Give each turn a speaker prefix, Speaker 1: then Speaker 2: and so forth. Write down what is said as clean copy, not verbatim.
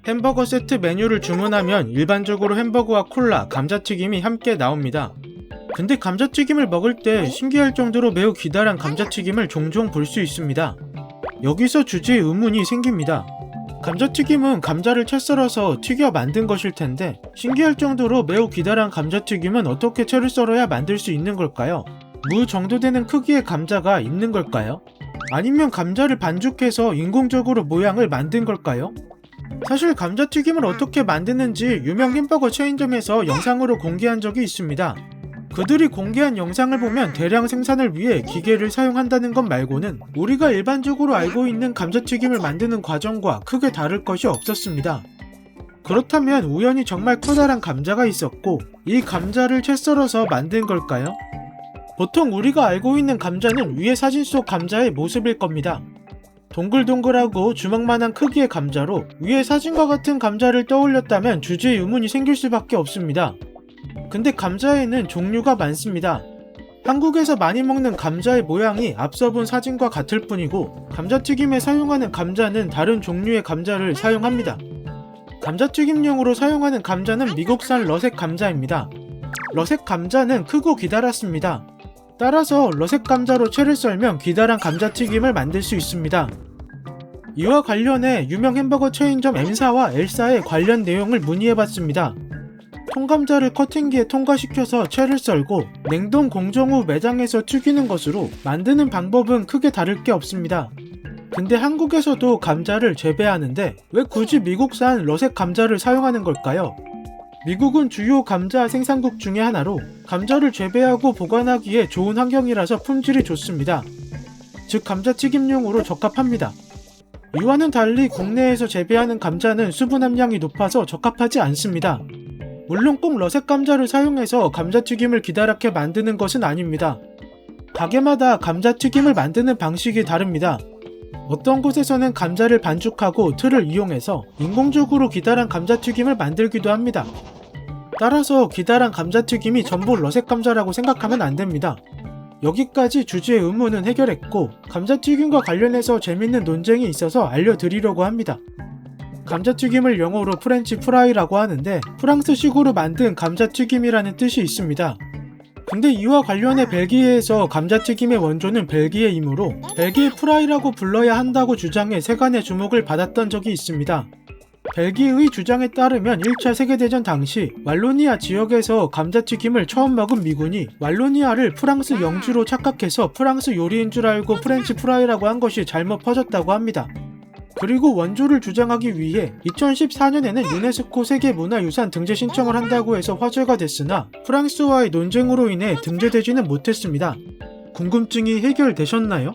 Speaker 1: 햄버거 세트 메뉴를 주문하면 일반적으로 햄버거와 콜라, 감자튀김이 함께 나옵니다. 근데 감자튀김을 먹을 때 신기할 정도로 매우 기다란 감자튀김을 종종 볼 수 있습니다. 여기서 주제에 의문이 생깁니다. 감자튀김은 감자를 채 썰어서 튀겨 만든 것일 텐데 신기할 정도로 매우 기다란 감자튀김은 어떻게 채를 썰어야 만들 수 있는 걸까요? 무 정도 되는 크기의 감자가 있는 걸까요? 아니면 감자를 반죽해서 인공적으로 모양을 만든 걸까요? 사실 감자튀김을 어떻게 만드는지 유명 햄버거 체인점에서 영상으로 공개한 적이 있습니다. 그들이 공개한 영상을 보면 대량 생산을 위해 기계를 사용한다는 것 말고는 우리가 일반적으로 알고 있는 감자튀김을 만드는 과정과 크게 다를 것이 없었습니다. 그렇다면 우연히 정말 커다란 감자가 있었고 이 감자를 채 썰어서 만든 걸까요? 보통 우리가 알고 있는 감자는 위의 사진 속 감자의 모습일 겁니다. 동글동글하고 주먹만한 크기의 감자로 위의 사진과 같은 감자를 떠올렸다면 주제에 의문이 생길 수밖에 없습니다. 근데 감자에는 종류가 많습니다. 한국에서 많이 먹는 감자의 모양이 앞서 본 사진과 같을 뿐이고 감자튀김에 사용하는 감자는 다른 종류의 감자를 사용합니다. 감자튀김용으로 사용하는 감자는 미국산 러색 감자입니다. 러색 감자는 크고 기다랗습니다. 따라서 러색 감자로 채를 썰면 기다란 감자튀김을 만들 수 있습니다. 이와 관련해 유명 햄버거 체인점 M사와 L사의 관련 내용을 문의해봤습니다. 통감자를 커팅기에 통과시켜서 채를 썰고 냉동 공정 후 매장에서 튀기는 것으로 만드는 방법은 크게 다를 게 없습니다. 근데 한국에서도 감자를 재배하는데 왜 굳이 미국산 러색 감자를 사용하는 걸까요? 미국은 주요 감자 생산국 중의 하나로 감자를 재배하고 보관하기에 좋은 환경이라서 품질이 좋습니다. 즉 감자튀김용으로 적합합니다. 이와는 달리 국내에서 재배하는 감자는 수분 함량이 높아서 적합하지 않습니다. 물론 꼭 러색 감자를 사용해서 감자튀김을 기다랗게 만드는 것은 아닙니다. 가게마다 감자튀김을 만드는 방식이 다릅니다. 어떤 곳에서는 감자를 반죽하고 틀을 이용해서 인공적으로 기다란 감자튀김을 만들기도 합니다. 따라서 기다란 감자튀김이 전부 러색 감자라고 생각하면 안됩니다. 여기까지 주제의 의문은 해결했고 감자튀김과 관련해서 재밌는 논쟁이 있어서 알려드리려고 합니다. 감자튀김을 영어로 프렌치 프라이라고 하는데 프랑스식으로 만든 감자튀김이라는 뜻이 있습니다. 근데 이와 관련해 벨기에에서 감자튀김의 원조는 벨기에이므로 벨기에 프라이라고 불러야 한다고 주장해 세간의 주목을 받았던 적이 있습니다. 벨기에의 주장에 따르면 1차 세계대전 당시 왈로니아 지역에서 감자튀김을 처음 먹은 미군이 왈로니아를 프랑스 영주로 착각해서 프랑스 요리인 줄 알고 프렌치 프라이라고 한 것이 잘못 퍼졌다고 합니다. 그리고 원조를 주장하기 위해 2014년에는 유네스코 세계문화유산 등재 신청을 한다고 해서 화제가 됐으나 프랑스와의 논쟁으로 인해 등재되지는 못했습니다. 궁금증이 해결되셨나요?